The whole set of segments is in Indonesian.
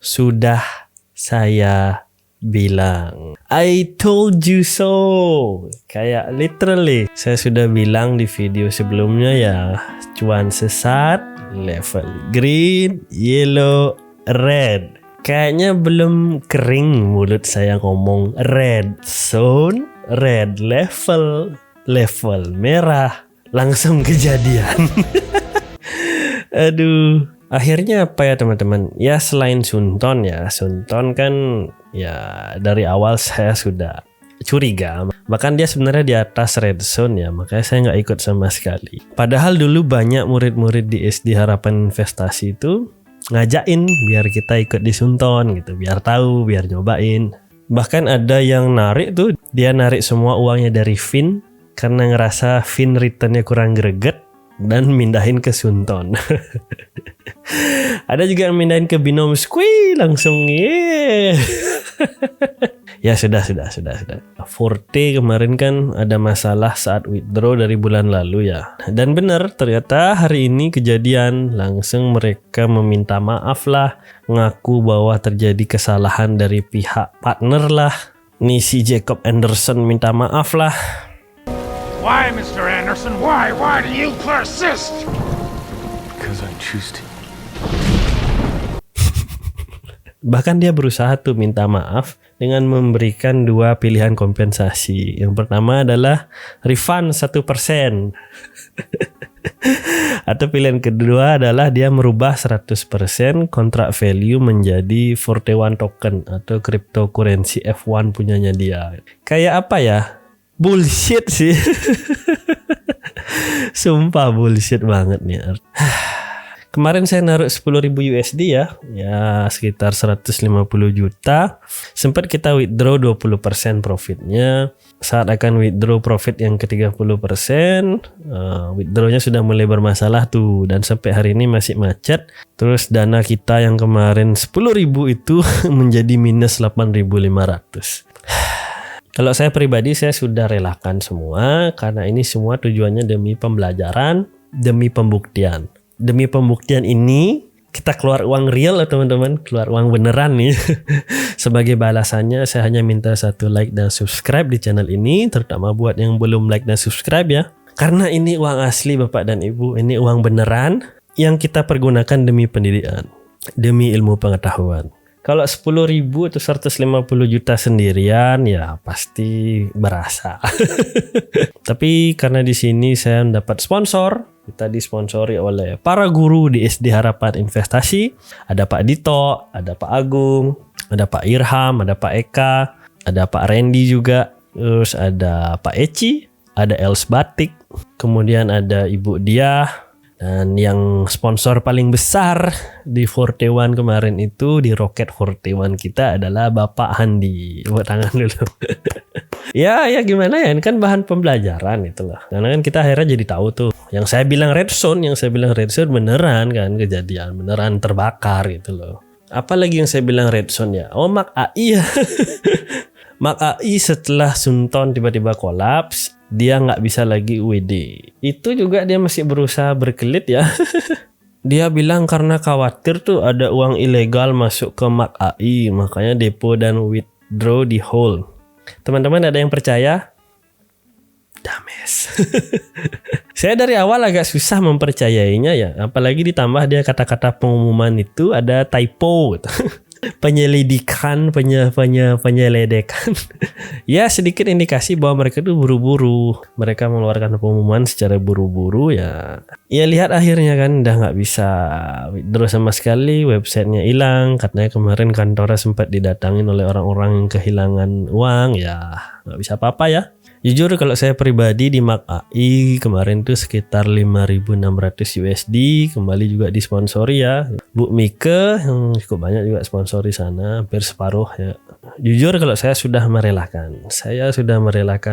Sudah saya bilang. I told you so. Kayak literally saya sudah bilang di video sebelumnya ya. Cuan sesat, level green, yellow, red. Kayaknya belum kering mulut saya ngomong red zone, red level, level merah. Langsung kejadian. Aduh. Akhirnya apa ya teman-teman? Ya selain Sunton ya. Sunton kan ya dari awal saya sudah curiga. Bahkan dia sebenarnya di atas red zone ya. Makanya saya nggak ikut sama sekali. Padahal dulu banyak murid-murid di SD Harapan Investasi itu ngajakin biar kita ikut di Sunton gitu. Biar tahu, biar nyobain. Bahkan ada yang narik tuh. Dia narik semua uangnya dari Fin. Karena ngerasa Fin returnnya kurang greget. Dan mindahin ke Sunton. Ada juga yang mindahin ke Binom Squee langsung yeah. Ya sudah. Forte kemarin kan ada masalah saat withdraw dari bulan lalu ya. Dan benar ternyata hari ini kejadian langsung mereka meminta maaf lah, ngaku bahwa terjadi kesalahan dari pihak partner lah. Nih si Jacob Anderson minta maaf lah. Why, Mr. Anderson? Why? Why do you persist? Because I choose to. Bahkan dia berusaha tuh minta maaf dengan memberikan dua pilihan kompensasi. Yang pertama adalah refund 1%. Atau pilihan kedua adalah dia merubah 100% kontrak value menjadi Forte One token atau cryptocurrency F1 punyanya dia. Kayak apa ya? Bullshit sih. Sumpah bullshit banget nih. Kemarin saya naruh 10.000 USD ya. Ya sekitar 150 juta. Sempat kita withdraw 20% profitnya. Saat akan withdraw profit yang ke 30%, withdrawnya sudah mulai bermasalah tuh. Dan sampai hari ini masih macet. Terus dana kita yang kemarin 10.000 itu menjadi minus 8.500. Kalau saya pribadi saya sudah relakan semua karena ini semua tujuannya demi pembelajaran, demi pembuktian. Demi pembuktian ini kita keluar uang real teman-teman, keluar uang beneran nih. Sebagai balasannya saya hanya minta 1 like dan subscribe di channel ini, terutama buat yang belum like dan subscribe ya. Karena ini uang asli Bapak dan Ibu, ini uang beneran yang kita pergunakan demi pendidikan, demi ilmu pengetahuan. Kalau 10.000 atau 150 juta sendirian ya pasti berasa. Tapi karena di sini saya mendapat sponsor, kita disponsori oleh para guru di SD Harapan Investasi. Ada Pak Dito, ada Pak Agung, ada Pak Irham, ada Pak Eka, ada Pak Randy juga. Terus ada Pak Eci, ada Els Batik, kemudian ada Ibu Diah. Dan yang sponsor paling besar di Forte One kemarin itu, di Rocket Forte One kita adalah Bapak Handi. Buat tangan dulu. Ya gimana ya, ini kan bahan pembelajaran itulah. Karena kan kita akhirnya jadi tahu tuh. Yang saya bilang red zone beneran kan kejadian, beneran terbakar gitu loh. Apalagi yang saya bilang red zone ya. Oh Mak AI ya. Mak AI setelah Sunton tiba-tiba kolaps, dia nggak bisa lagi UED. Itu juga dia masih berusaha berkelit ya. Dia bilang karena khawatir tuh ada uang ilegal masuk ke Mak AI, makanya depo dan withdraw di hold. Teman-teman ada yang percaya? Dames. Saya dari awal agak susah mempercayainya ya, apalagi ditambah dia kata-kata pengumuman itu ada typo gitu. Penyelidikan, penyeledekan. Ya sedikit indikasi bahwa mereka itu buru-buru. Mereka mengeluarkan pengumuman secara buru-buru ya. Ya lihat akhirnya kan udah nggak bisa withdraw sama sekali, websitenya hilang. Katanya kemarin kantornya sempat didatangin oleh orang-orang yang kehilangan uang ya. Nggak bisa apa-apa ya. Jujur kalau saya pribadi di Mak AI kemarin tuh sekitar 5.600 USD, kembali juga disponsori ya. Bu Mika yang cukup banyak juga sponsori sana, hampir separuh ya. Jujur kalau saya sudah merelakan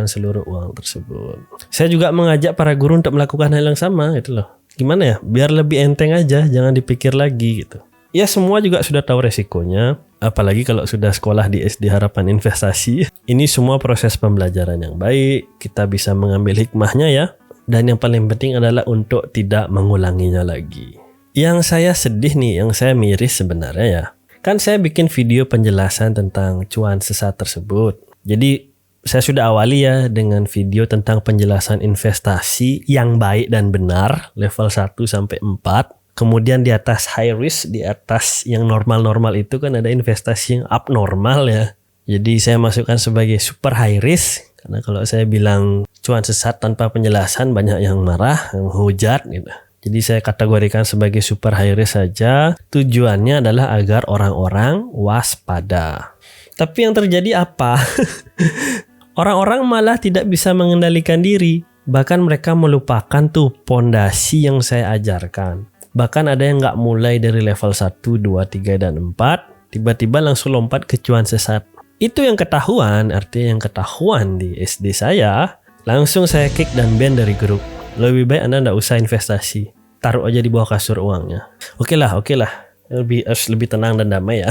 seluruh uang tersebut. Saya juga mengajak para guru untuk melakukan hal yang sama gitu loh. Gimana ya? Biar lebih enteng aja, jangan dipikir lagi gitu. Ya semua juga sudah tahu resikonya, apalagi kalau sudah sekolah di SD Harapan Investasi. Ini semua proses pembelajaran yang baik, kita bisa mengambil hikmahnya ya. Dan yang paling penting adalah untuk tidak mengulanginya lagi. Yang saya sedih nih, yang saya miris sebenarnya ya. Kan saya bikin video penjelasan tentang cuan sesat tersebut. Jadi saya sudah awali ya dengan video tentang penjelasan investasi yang baik dan benar level 1 sampai 4. Kemudian di atas high risk, di atas yang normal-normal itu kan ada investasi yang abnormal ya. Jadi saya masukkan sebagai super high risk. Karena kalau saya bilang cuan sesat tanpa penjelasan banyak yang marah, yang hujat gitu. Jadi saya kategorikan sebagai super high risk saja. Tujuannya adalah agar orang-orang waspada. Tapi yang terjadi apa? Orang-orang malah tidak bisa mengendalikan diri. Bahkan mereka melupakan tuh pondasi yang saya ajarkan. Bahkan ada yang nggak mulai dari level 1, 2, 3, dan 4. Tiba-tiba langsung lompat ke cuan sesat. Itu yang ketahuan, artinya yang ketahuan di SD saya, langsung saya kick dan ban dari grup. Lebih baik Anda nggak usah investasi, taruh aja di bawah kasur uangnya. Oke lah, harus lebih tenang dan damai ya.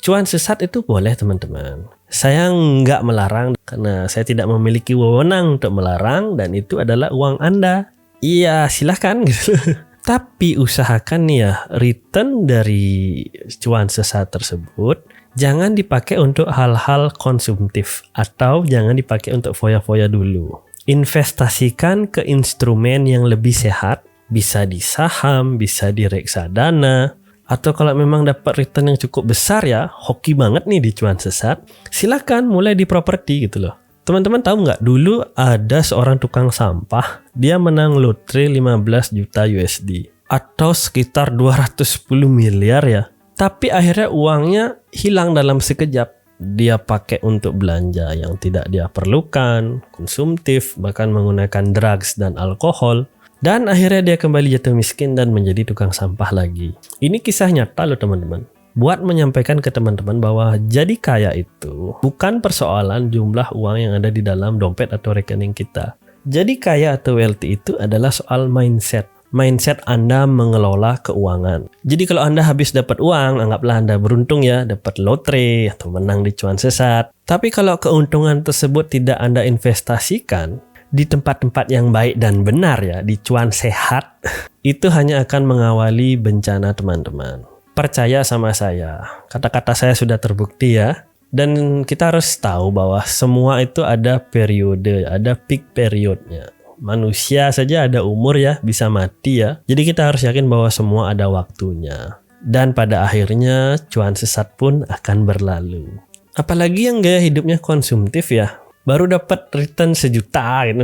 Cuan sesat itu boleh teman-teman. Saya nggak melarang karena saya tidak memiliki wewenang untuk melarang dan itu adalah uang Anda. Iya silahkan gitu. Tapi usahakan nih ya, return dari cuan sesat tersebut jangan dipakai untuk hal-hal konsumtif atau jangan dipakai untuk foya-foya dulu. Investasikan ke instrumen yang lebih sehat, bisa di saham, bisa di reksadana, atau kalau memang dapat return yang cukup besar ya, hoki banget nih di cuan sesat, silakan mulai di properti gitu loh. Teman-teman tahu nggak, dulu ada seorang tukang sampah, dia menang lotre 15 juta USD atau sekitar 210 miliar ya. Tapi akhirnya uangnya hilang dalam sekejap. Dia pakai untuk belanja yang tidak dia perlukan, konsumtif, bahkan menggunakan drugs dan alkohol. Dan akhirnya dia kembali jatuh miskin dan menjadi tukang sampah lagi. Ini kisah nyata loh teman-teman. Buat menyampaikan ke teman-teman bahwa jadi kaya itu bukan persoalan jumlah uang yang ada di dalam dompet atau rekening kita. Jadi kaya atau wealthy itu adalah soal mindset. Mindset Anda mengelola keuangan. Jadi kalau Anda habis dapat uang, anggaplah Anda beruntung ya, dapat lotre atau menang di cuan sesat. Tapi kalau keuntungan tersebut tidak Anda investasikan di tempat-tempat yang baik dan benar ya, di cuan sehat, itu hanya akan mengawali bencana teman-teman. Percaya sama saya, kata-kata saya sudah terbukti ya. Dan kita harus tahu bahwa semua itu ada periode, ada peak periodnya. Manusia saja ada umur ya, bisa mati ya. Jadi kita harus yakin bahwa semua ada waktunya. Dan pada akhirnya cuan sesat pun akan berlalu. Apalagi yang gaya hidupnya konsumtif ya. Baru dapat return 1 juta gitu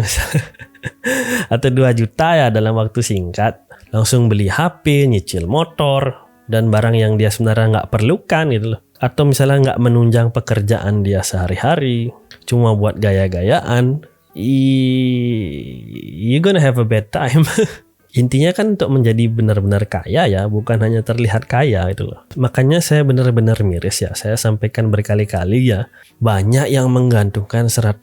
atau 2 juta ya dalam waktu singkat. Langsung beli HP, nyicil motor, dan barang yang dia sebenarnya nggak perlukan gitu loh. Atau misalnya nggak menunjang pekerjaan dia sehari-hari, cuma buat gaya-gayaan. You're gonna have a bad time. Intinya kan untuk menjadi benar-benar kaya ya, bukan hanya terlihat kaya itu loh. Makanya saya benar-benar miris ya, saya sampaikan berkali-kali ya, banyak yang menggantungkan 100%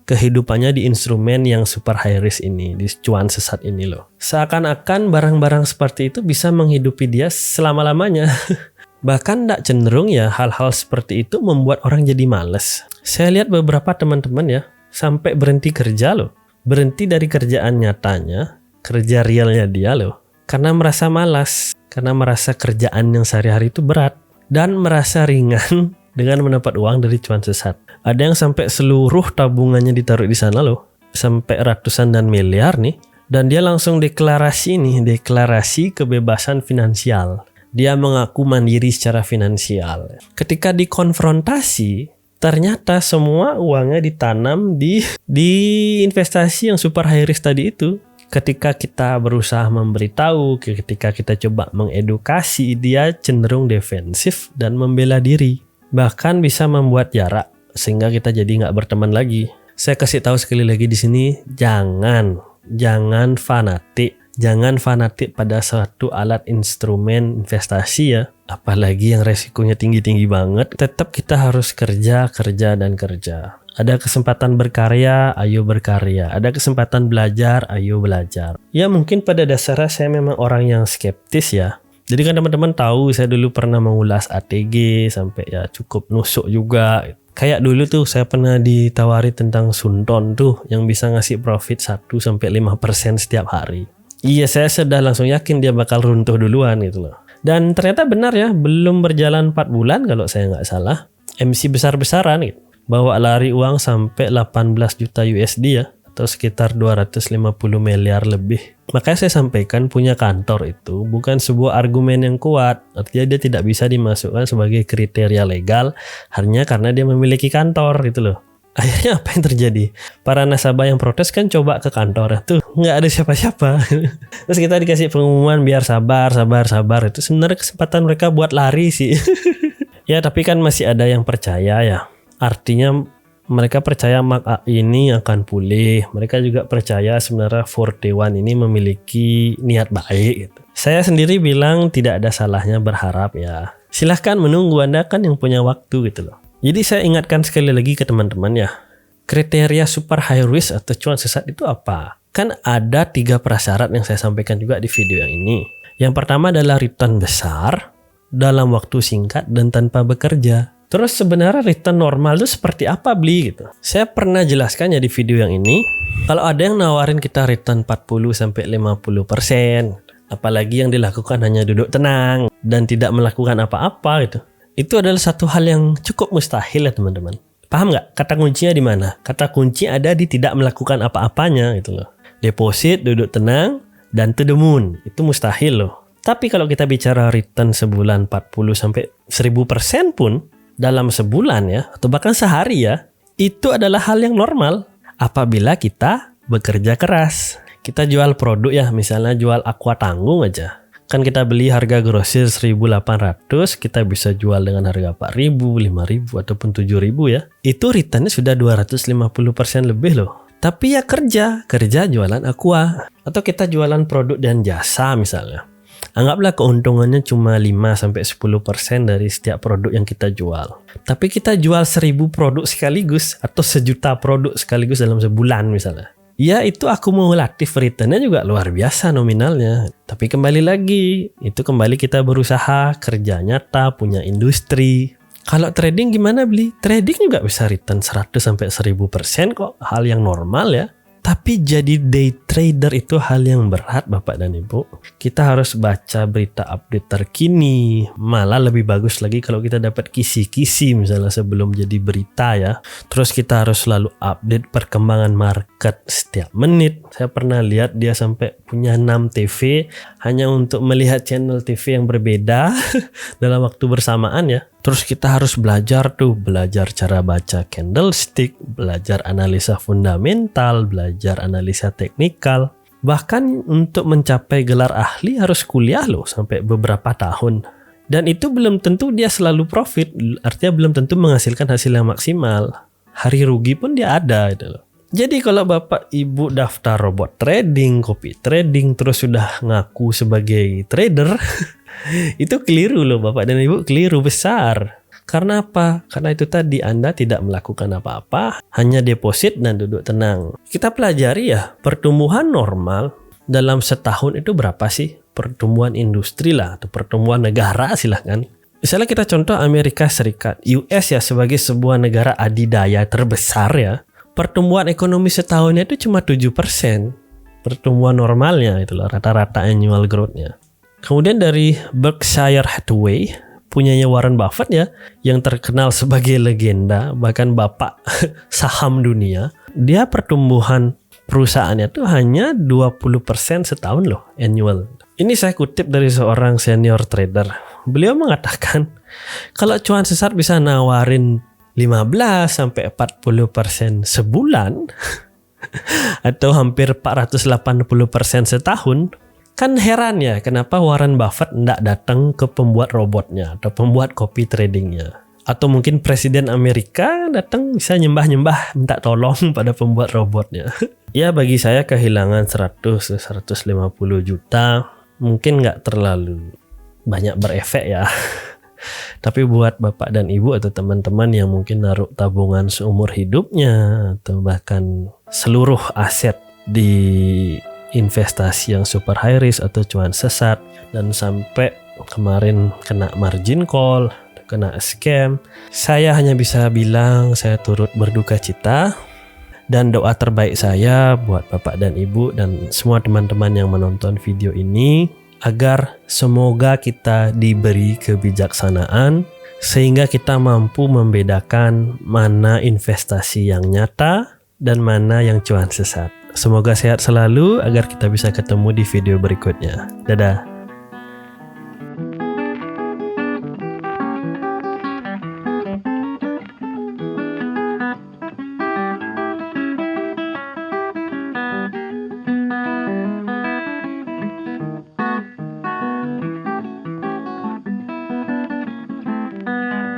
kehidupannya di instrumen yang super high risk ini, di cuan sesat ini loh. Seakan-akan barang-barang seperti itu bisa menghidupi dia selama-lamanya. Bahkan tidak cenderung ya, hal-hal seperti itu membuat orang jadi males. Saya lihat beberapa teman-teman ya, sampai berhenti kerja loh. Berhenti dari kerjaan nyatanya, kerja realnya dia loh. Karena merasa malas, karena merasa kerjaan yang sehari-hari itu berat. Dan merasa ringan dengan mendapat uang dari cuan sesat. Ada yang sampai seluruh tabungannya ditaruh di sana loh. Sampai ratusan dan miliar nih. Dan dia langsung deklarasi kebebasan finansial. Dia mengaku mandiri secara finansial. Ketika dikonfrontasi, ternyata semua uangnya ditanam di investasi yang super high risk tadi itu. Ketika kita berusaha memberitahu, ketika kita coba mengedukasi, dia cenderung defensif dan membela diri. Bahkan bisa membuat jarak, sehingga kita jadi nggak berteman lagi. Saya kasih tahu sekali lagi di sini, jangan fanatik. Jangan fanatik pada suatu alat instrumen investasi ya. Apalagi yang resikonya tinggi-tinggi banget. Tetap kita harus kerja. Ada kesempatan berkarya, ayo berkarya. Ada kesempatan belajar, ayo belajar. Ya mungkin pada dasarnya saya memang orang yang skeptis ya. Jadi kan teman-teman tahu saya dulu pernah mengulas ATG sampai ya cukup nusuk juga. Kayak dulu tuh saya pernah ditawari tentang Sunton tuh yang bisa ngasih profit 1-5% setiap hari. Iya, saya sudah langsung yakin dia bakal runtuh duluan gitu loh. Dan ternyata benar ya, belum berjalan 4 bulan kalau saya nggak salah, MC besar-besaran gitu, bawa lari uang sampai 18 juta USD ya, atau sekitar 250 miliar lebih. Makanya saya sampaikan punya kantor itu bukan sebuah argumen yang kuat. Artinya dia tidak bisa dimasukkan sebagai kriteria legal hanya karena dia memiliki kantor gitu loh. Akhirnya apa yang terjadi? Para nasabah yang protes kan coba ke kantor, tuh nggak ada siapa-siapa. Terus kita dikasih pengumuman biar sabar. Itu sebenarnya kesempatan mereka buat lari sih. Ya tapi kan masih ada yang percaya ya. Artinya mereka percaya Mark AI ini akan pulih. Mereka juga percaya sebenarnya 41 ini memiliki niat baik gitu. Saya sendiri bilang tidak ada salahnya berharap ya. Silahkan menunggu, Anda kan yang punya waktu gitu loh. Jadi saya ingatkan sekali lagi ke teman-teman ya, kriteria super high risk atau cuan sesat itu apa? Kan ada 3 prasyarat yang saya sampaikan juga di video yang ini. Yang pertama adalah return besar, dalam waktu singkat dan tanpa bekerja. Terus sebenarnya return normal itu seperti apa beli gitu? Saya pernah jelaskan ya di video yang ini, kalau ada yang nawarin kita return 40-50%, apalagi yang dilakukan hanya duduk tenang dan tidak melakukan apa-apa gitu. Itu adalah satu hal yang cukup mustahil ya teman-teman. Paham nggak? Kata kuncinya di mana? Kata kunci ada di tidak melakukan apa-apanya gitu loh. Deposit, duduk tenang, dan to the moon. Itu mustahil loh. Tapi kalau kita bicara return sebulan 40-1000% pun dalam sebulan ya, atau bahkan sehari ya, itu adalah hal yang normal apabila kita bekerja keras. Kita jual produk ya, misalnya jual aqua tanggung aja. Kan kita beli harga grosir 1.800, kita bisa jual dengan harga 4.000, 5.000 ataupun 7.000 ya. Itu returnnya sudah 250% lebih loh. Tapi ya kerja jualan aqua. Atau kita jualan produk dan jasa misalnya. Anggaplah keuntungannya cuma 5-10% dari setiap produk yang kita jual. Tapi kita jual 1.000 produk sekaligus atau 1.000.000 produk sekaligus dalam sebulan misalnya. Ya itu akumulatif returnnya juga luar biasa nominalnya. Tapi kembali lagi, itu kembali kita berusaha, kerja nyata, punya industri. Kalau trading gimana beli? Trading juga bisa return 100-1000% kok, hal yang normal ya. Tapi jadi day trader itu hal yang berat Bapak dan Ibu. Kita harus baca berita update terkini. Malah lebih bagus lagi kalau kita dapat kisi-kisi misalnya sebelum jadi berita ya. Terus kita harus selalu update perkembangan market setiap menit. Saya pernah lihat dia sampai punya 6 TV hanya untuk melihat channel TV yang berbeda dalam waktu bersamaan ya. Terus kita harus belajar cara baca candlestick, belajar analisa fundamental, belajar analisa teknikal. Bahkan untuk mencapai gelar ahli harus kuliah loh sampai beberapa tahun. Dan itu belum tentu dia selalu profit, artinya belum tentu menghasilkan hasil yang maksimal. Hari rugi pun dia ada gitu loh. Jadi kalau Bapak Ibu daftar robot trading, copy trading, terus sudah ngaku sebagai trader, itu keliru loh Bapak dan Ibu, keliru besar. Karena apa? Karena itu tadi Anda tidak melakukan apa-apa, hanya deposit dan duduk tenang. Kita pelajari ya, pertumbuhan normal dalam setahun itu berapa sih? Pertumbuhan industri lah, atau pertumbuhan negara silahkan. Misalnya kita contoh Amerika Serikat, US ya sebagai sebuah negara adidaya terbesar ya. Pertumbuhan ekonomi setahunnya itu cuma 7%. Pertumbuhan normalnya itu loh, rata-rata annual growth-nya. Kemudian dari Berkshire Hathaway, punyanya Warren Buffett ya, yang terkenal sebagai legenda, bahkan bapak saham dunia, dia pertumbuhan perusahaannya tuh hanya 20% setahun loh, annual. Ini saya kutip dari seorang senior trader. Beliau mengatakan, kalau cuan sesat bisa nawarin 15-40% sebulan, atau hampir 480% setahun, kan heran ya kenapa Warren Buffett tidak datang ke pembuat robotnya atau pembuat copy tradingnya. Atau mungkin Presiden Amerika datang bisa nyembah-nyembah minta tolong pada pembuat robotnya. Ya bagi saya kehilangan 100-150 juta mungkin nggak terlalu banyak berefek ya. Tapi buat Bapak dan Ibu atau teman-teman yang mungkin naruh tabungan seumur hidupnya atau bahkan seluruh aset di investasi yang super high risk atau cuan sesat dan sampai kemarin kena margin call, kena scam, saya hanya bisa bilang saya turut berduka cita. Dan doa terbaik saya buat Bapak dan Ibu dan semua teman-teman yang menonton video ini, agar semoga kita diberi kebijaksanaan sehingga kita mampu membedakan mana investasi yang nyata dan mana yang cuan sesat. Semoga sehat selalu agar kita bisa ketemu di video berikutnya. Dadah.